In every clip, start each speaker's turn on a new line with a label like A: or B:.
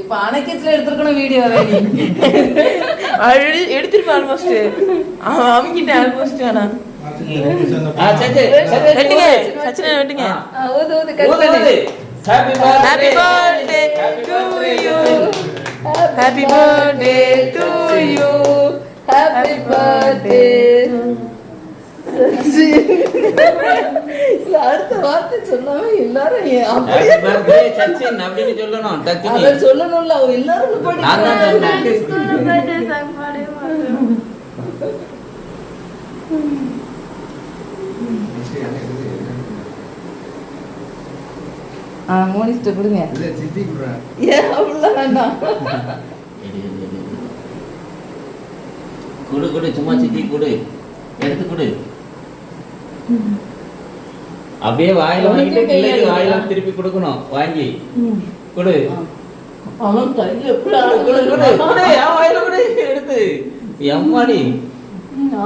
A: இப்ப அணைக்கத்துல எடுத்துக்கணும் video
B: எடுத்துருப்பேன் almost அவங்கிட்ட ஆல்மோஸ்ட் ஆனா சச்சின் வெட்டுங்க
C: Happy birthday
B: to you. Happy birthday to you.
A: Happy birthday. அடுத்த வார்த்தை சொல்லாம எல்லாரும்
C: Happy birthday சச்சின் அப்படின்னு சொல்லணும்.
A: அத சொல்லணும்ல அவங்க எல்லாரும் மோனிஸ்ட கொடுங்க. ஏன் அவ்வளவு வேண்டாம்.
C: குடு சும்மா சித்தி குடு, எடுத்து குடு. அப்படியே வாயில வாங்கிட்டு கிள்ளைக்கு வாயில திருப்பி கொடுக்கணும். வாங்கி குடு.
A: அவன் கையில எப்படி
C: குடு வாயில குடு எடுத்து. எம்மாடி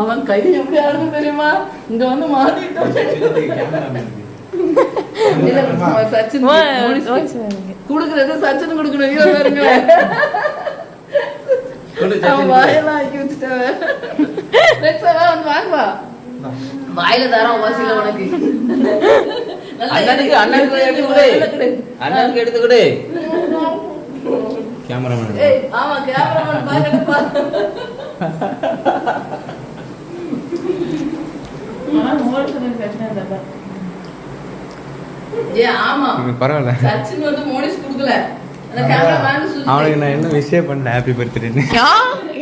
A: அவன் கையில எப்படி ஆடுது தெரியுமா? இங்க வந்து மாட்டிட்டோம். சச்சின் குடுக்கறது சச்சின் குடுக்கணும். வாயெல்லாம் ஆக்கி வச்சுட்டேன். வாங்குவா வாயில தரோம் வாசில உனக்கு.
C: அண்ணனுக்கு எடுத்து கொடு. அண்ணனுக்கு எடுத்து கொடு. கேமராமேன்.
A: ஆமா கேமராமேன் பாக்கணும்பா.
D: பரவாயில்ல.
A: சச்சின் வந்து மோனிஸ் குடுக்கல. அந்த கேமராமேன்
D: அவனுக்கு நான் என்ன விஷயம் பண்ணல ஹாப்பி பர்த்டேன்னு.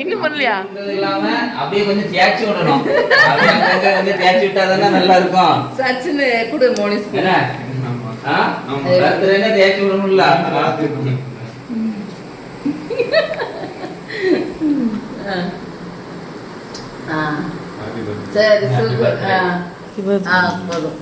B: இன்னும் பண்ணலையா?
C: இல்லாம அப்படியே கொஞ்சம் தேய்ச்சி விடணும். அப்படியே வந்து தேய்ச்சி விட்டாதானே நல்லா இருக்கும்.
A: சச்சின் குடு மோனிஸ் குடு.
C: என்ன? பர்த்டேனே தேய்ச்சி விடணும்ல.
A: சரி சூப்பர். போதும்.